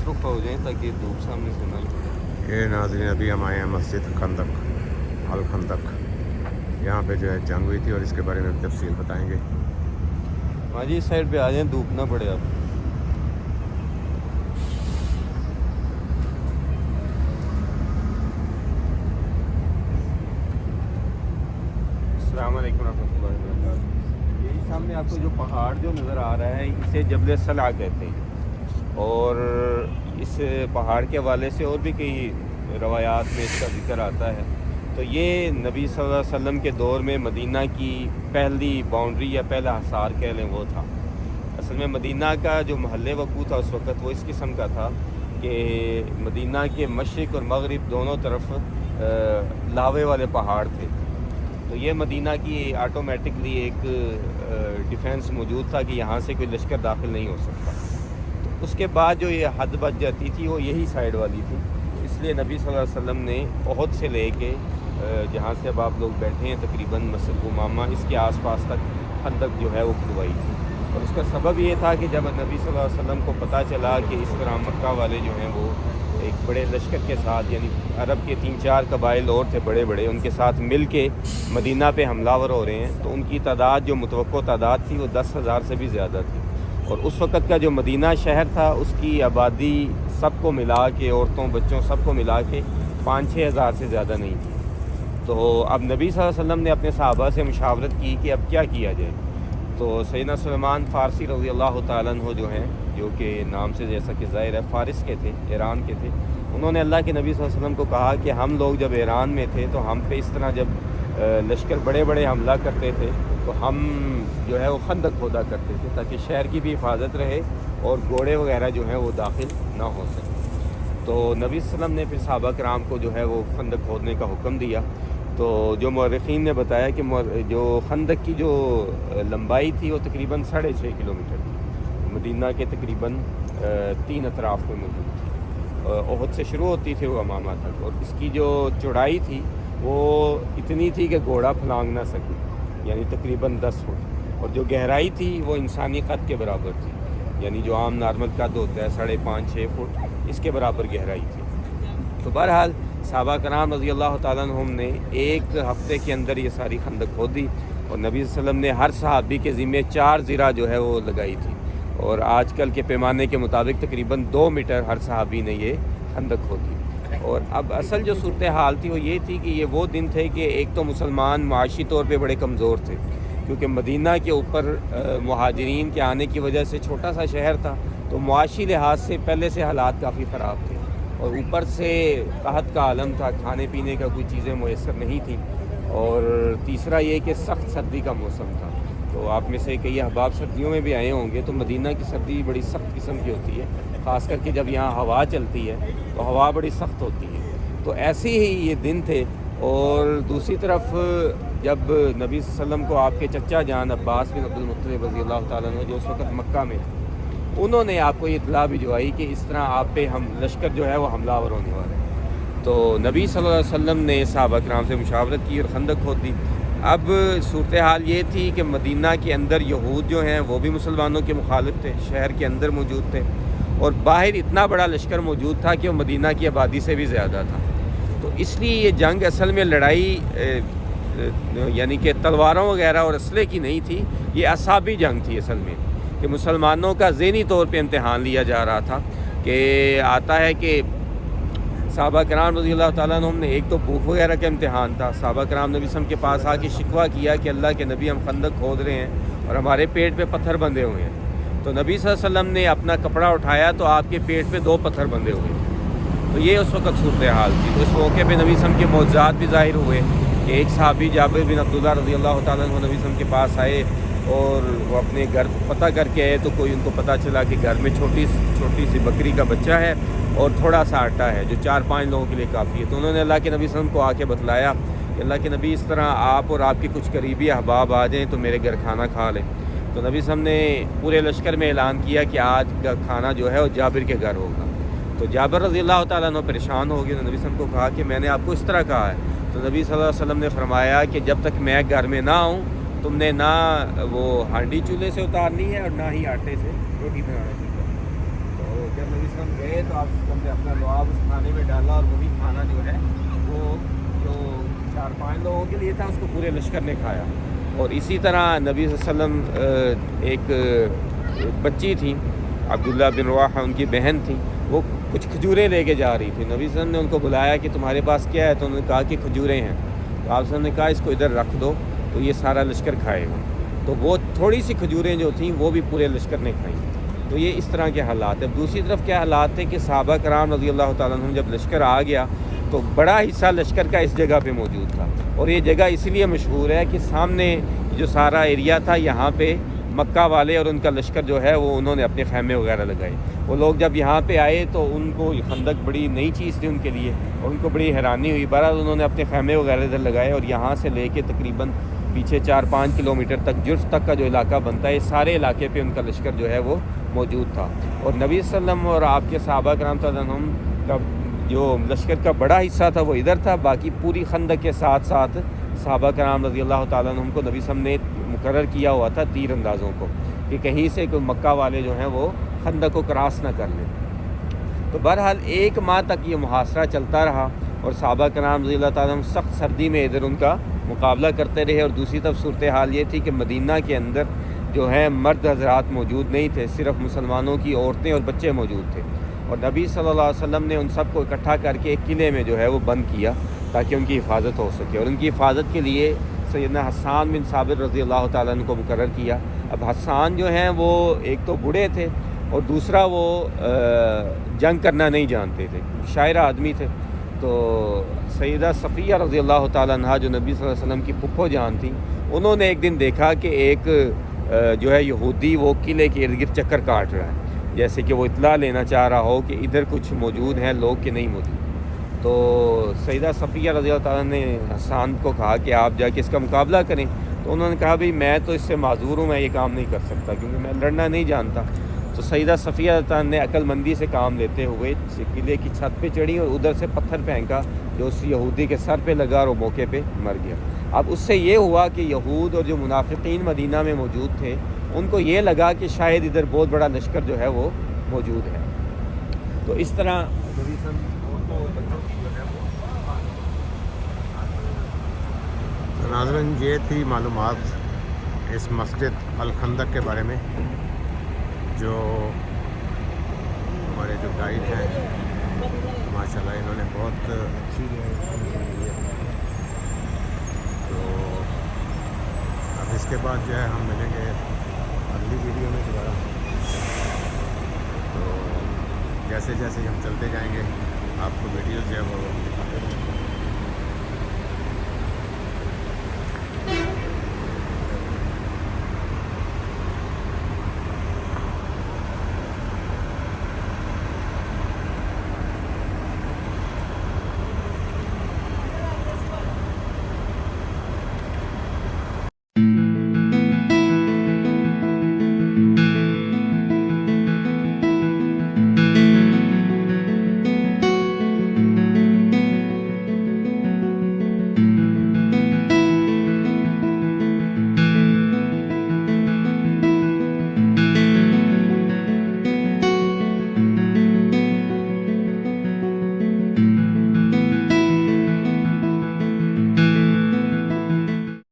इस रुख हो जाएं ताकि धूप सामने से ना लगे। ये नाज़रीन अभी हम आए हैं मस्जिद खंदक, अल खंदक। यहाँ पे जो है जंग हुई थी और इसके बारे में तफसील बताएंगे। हाँ जी, इस साइड पे आ जाएं, धूप ना पड़े आप। अस्सलाम वालेकुम रहमतुल्लाहि व बरकातहू। यही सामने आपको जो पहाड़ जो नज़र आ रहा है इसे जबल सला कहते हैं, और इस पहाड़ के हवाले से और भी कई रवायात में इसका जिक्र आता है। तो ये नबी सल्लल्लाहु अलैहि वसल्लम के दौर में मदीना की पहली बाउंड्री या पहला हसार कह लें वो था। असल में मदीना का जो महल वक़ू था उस वक़्त वो इस किस्म का था कि मदीना के मशरिक़ और मग़रिब दोनों तरफ लावे वाले पहाड़ थे। तो ये मदीना की ऑटोमेटिकली एक डिफेंस मौजूद था कि यहाँ से कोई लश्कर दाखिल नहीं हो सकता। तो उसके बाद जो ये हद बच जाती थी वो यही साइड वाली थी, इसलिए नबी सल्लल्लाहु अलैहि वसल्लम ने ओहद से लेके जहाँ से अब आप लोग बैठे हैं तकरीबन मस्जिद उमामा इसके आसपास तक खंदक जो है वो खुदवाई थी। और उसका सबब ये था कि जब नबी सल्लल्लाहु अलैहि वसल्लम को पता चला कि इस तरह मक्का वाले जो हैं वो एक बड़े लश्कर के साथ, यानी अरब के 3-4 कबाइल और थे बड़े बड़े, उनके साथ मिल के मदीना पे हमलावर हो रहे हैं, तो उनकी तादाद जो मुतवक्को तादाद थी वो 10,000 से भी ज़्यादा थी। और उस वक़्त का जो मदीना शहर था उसकी आबादी सबको मिला के, औरतों बच्चों सबको मिला के 5-6 हज़ार से ज़्यादा नहीं थी। तो अब नबी सल्लल्लाहु अलैहि वसल्लम ने अपने सहाबा से मुशावरत की कि अब क्या किया जाए। तो सैयदना सुलेमान फ़ारसी रज़ी अल्लाह तआला अन्हु जो हैं, जो कि नाम से जैसा कि ज़ाहिर है फ़ारिस के थे, ईरान के थे, उन्होंने अल्लाह के नबी सल्लल्लाहु अलैहि वसल्लम को कहा कि हम लोग जब ईरान में थे तो हम पे इस तरह जब लश्कर बड़े बड़े हमला करते थे तो हम जो है वो खंदक खोदा करते थे ताकि शहर की भी हिफाजत रहे और घोड़े वगैरह जो हैं वो दाखिल ना हो सकें। तो नबी सल्लल्लाहु अलैहि वसल्लम ने फिर सहाबा कराम को जो है वो खंदक खोदने का हुक्म दिया। तो जो मौरख़ीन ने बताया कि जो खंदक की जो लंबाई थी वो तकरीबन 6.5 किलोमीटर थी, मदीना के तकरीबन 3 अतराफ़ में मौजूद थी। ओहद से शुरू होती थी वो अमामा तक, और इसकी जो चौड़ाई थी वो इतनी थी कि घोड़ा फलांग ना सके, यानी तकरीबन 10 फुट, और जो गहराई थी वो इंसानी कद के बराबर थी, यानी जो आम नॉर्मल कद होता है 5.5-6 फुट, इसके बराबर गहराई थी। तो बहरहाल सहाबा कराम रज़ी अल्लाह तआला अन्हुम ने एक हफ़्ते के अंदर ये सारी खंदक खोदी, और नबी सल्लल्लाहु अलैहि वसल्लम ने हर सहाबी के ज़िम्मे 4 ज़िरा जो है वो लगाई थी, और आजकल के पैमाने के मुताबिक तकरीबन 2 मीटर हर सहाबी ने ये खंदक खोदी। और अब असल जो सूरत हाल थी वो ये थी कि ये वो दिन थे कि एक तो मुसलमान माशी तौर पे बड़े कमज़ोर थे, क्योंकि मदीना के ऊपर मुहाजिरीन के आने की वजह से छोटा सा शहर था, तो मुआशी लिहाज से पहले से हालात काफ़ी ख़राब थे, और ऊपर से कहत का आलम था, खाने पीने का कोई चीज़ें मुयस्सर नहीं थी, और तीसरा ये कि सख्त सर्दी का मौसम था। तो आप में से कई अहबाब सर्दियों में भी आए होंगे, तो मदीना की सर्दी बड़ी सख्त किस्म की होती है, ख़ास करके जब यहाँ हवा चलती है तो हवा बड़ी सख्त होती है। तो ऐसे ही ये दिन थे। और दूसरी तरफ जब नबी सल्लल्लाहु अलैहि वसल्लम को आपके चचा जान अब्बास बिन अब्दुल मुत्तलिब रज़ी अल्लाह तआला अन्हु जो उस वक़्त मक्का में थे, उन्होंने आपको ये इत्तला भिजवाई कि इस तरह आप पे हम लश्कर जो है वो हमलावर होने वाले हैं। तो नबी सल्लल्लाहु अलैहि वसल्लम ने सहाबा किराम से मुशावरत की और खंदक खोदी। अब सूरत हाल ये थी कि मदीना के अंदर यहूद जो हैं वो भी मुसलमानों के मुखालिफ थे, शहर के अंदर मौजूद थे, और बाहर इतना बड़ा लश्कर मौजूद था कि वो मदीना की आबादी से भी ज़्यादा था। तो इसलिए ये जंग असल में लड़ाई यानी कि तलवारों वगैरह और असले की नहीं थी, ये असाबी जंग थी असल में, कि मुसलमानों का ज़हनी तौर पे इम्तिहान लिया जा रहा था। कि आता है कि सहाबा कराम रज़ी अल्लाह तआला अन्हुम ने एक तो भूख वगैरह का इम्तिहान था। सहाबा कराम नबी सल्लल्लाहु अलैहि वसल्लम के पास आके शिकवा किया कि अल्लाह के नबी हम खंदक खोद रहे हैं और हमारे पेट पे पत्थर बंधे हुए हैं। तो नबी सल्लल्लाहु अलैहि वसल्लम ने अपना कपड़ा उठाया तो आपके पेट पे 2 पत्थर बंधे हुए थे। तो ये उस वक़्त सूरत हाल थी। तो इस मौके पे नबी सल्लल्लाहु अलैहि वसल्लम के मौजज़ात भी ज़ाहिर हुए कि एक सहाबी जाबिर बिन अब्दुल्लाह रज़ी अल्लाह तआला अन्हु नबी सल्लल्लाहु अलैहि वसल्लम के पास आए, और वो अपने घर पता करके आए, तो कोई उनको पता चला कि घर में छोटी सी बकरी का बच्चा है और थोड़ा सा आटा है जो 4-5 लोगों के लिए काफ़ी है। तो उन्होंने अल्लाह के नबी सल्लल्लाहु अलैहि वसल्लम को आके बतलाया कि अल्लाह के नबी इस तरह आप और आपके कुछ करीबी अहबाब आ जाएँ तो मेरे घर खाना खा लें। तो नबी सल्लल्लाहु अलैहि वसल्लम ने पूरे लश्कर में ऐलान किया कि आज का खाना जो है वो जाबिर के घर होगा। तो जाबिर रज़ी अल्लाह तआला अन्हु परेशान हो गए। तो नबी सल्लल्लाहु अलैहि वसल्लम को कहा कि मैंने आपको इस तरह कहा है। तो नबी सल्लल्लाहु अलैहि वसल्लम ने फरमाया कि जब तक मैं घर में ना आऊँ तुमने ना वो हांडी चूल्हे से उतारनी है और ना ही आटे से रोटी बनाना सीखा। तो जब नबी वसल्लम गए तो आप वसल्लम ने अपना लुआब उस खाने में डाला और वही खाना जो है वो जो 4-5 लोगों के लिए था उसको पूरे लश्कर ने खाया। और इसी तरह नबी वसल्लम एक बच्ची थी अब्दुल्ला बिन रवाहा उनकी बहन थी, वो कुछ खजूरें लेके जा रही थी। नबी वसल्लम ने उनको बुलाया कि तुम्हारे पास क्या है, तो उन्होंने कहा कि खजूरें हैं। तो आप वसल्लम ने कहा इसको इधर रख दो तो ये सारा लश्कर खाएगा। तो वो थोड़ी सी खजूरें जो थीं वो भी पूरे लश्कर ने खाई। तो ये इस तरह के हालात हैं। दूसरी तरफ क्या हालात थे कि सहाबा कराम रज़ी अल्लाह तआला अन्हुम जब लश्कर आ गया तो बड़ा हिस्सा लश्कर का इस जगह पे मौजूद था। और ये जगह इसलिए मशहूर है कि सामने जो सारा एरिया था यहाँ पे मक्का वाले और उनका लश्कर जो है वो उन्होंने अपने खैमे वगैरह लगाए। वो लोग जब यहाँ पे आए तो उनको ये खंदक बड़ी नई चीज़ थी उनके लिए और उनको बड़ी हैरानी हुई। बहरहाल उन्होंने अपने खैमे वगैरह इधर लगाए और यहाँ से लेके तकरीबन पीछे 4-5 किलोमीटर तक जुर्फ तक का जो इलाका बनता है, इस सारे इलाके पे उनका लश्कर जो है वो मौजूद था। और नबी सल्लल्लाहु और आपके सहाबा कराम तआलाहुम का जो लश्कर का बड़ा हिस्सा था वो इधर था। बाकी पूरी खंदक के साथ साथ सहाबा कराम रज़ी अल्लाह तआला अन्हुम को नबी सल्लल्लाहु ने मुकर्रर किया हुआ था तीर अंदाज़ों को कि कहीं से कोई मक्का वाले जो हैं वो खंदक को क्रॉस ना कर लें। तो बहरहाल 1 माह तक ये मुहासरा चलता रहा और सहाबा कराम रज़ी अल्लाह तआला अन्हुम सख्त सर्दी में इधर उनका मुकाबला करते रहे। और दूसरी तरफ सूरत हाल ये थी कि मदीना के अंदर जो है मर्द हज़रात मौजूद नहीं थे, सिर्फ मुसलमानों की औरतें और बच्चे मौजूद थे। और नबी सल्लल्लाहु अलैहि वसल्लम ने उन सबको इकट्ठा करके एक किले में जो है वो बंद किया ताकि उनकी हिफाजत हो सके। और उनकी हिफाजत के लिए सैयदना हसन बिन साबित रज़ी अल्लाह तआला अन्हु को मुकर्रर किया। अब हसन जो हैं वो एक तो बूढ़े थे और दूसरा वो जंग करना नहीं जानते थे, शायरा आदमी थे। तो सैयदा सफ़िया रज़ी अल्लाह तआला अन्हा जो नबी सल्लल्लाहु अलैहि वसल्लम की फुफ्फो जान थी, उन्होंने एक दिन देखा कि एक जो है यहूदी वो किले के इर्द गिर्द चक्कर काट रहा है, जैसे कि वो इत्ला लेना चाह रहा हो कि इधर कुछ मौजूद हैं लोग कि नहीं मौजूद। तो सैयदा सफ़िया रज़ी अल्लाह तआला ने हसन को कहा कि आप जाके इसका मुकाबला करें। तो उन्होंने कहा भाई मैं तो इससे माजूर हूँ, मैं ये काम नहीं कर सकता क्योंकि मैं लड़ना नहीं जानता। तो सैयदा सफ़िया ने अक्लमंदी से काम लेते हुए किले की छत पे चढ़ी और उधर से पत्थर फेंका जो उस यहूदी के सर पे लगा और वो मौके पे मर गया। अब उससे ये हुआ कि यहूद और जो मुनाफिकीन मदीना में मौजूद थे उनको ये लगा कि शायद इधर बहुत बड़ा लश्कर जो है वो मौजूद है। तो इस तरह नाज़रीन ये थी मालूमात इस मस्जिद अल खंदक के बारे में जो हमारे जो गाइड हैं माशाल्लाह इन्होंने बहुत अच्छी तो अब इसके बाद जो है हम मिलेंगे अगली वीडियो में दोबारा। तो जैसे जैसे हम चलते जाएंगे आपको वीडियोज़ जो है वो दिखाते रहेंगे।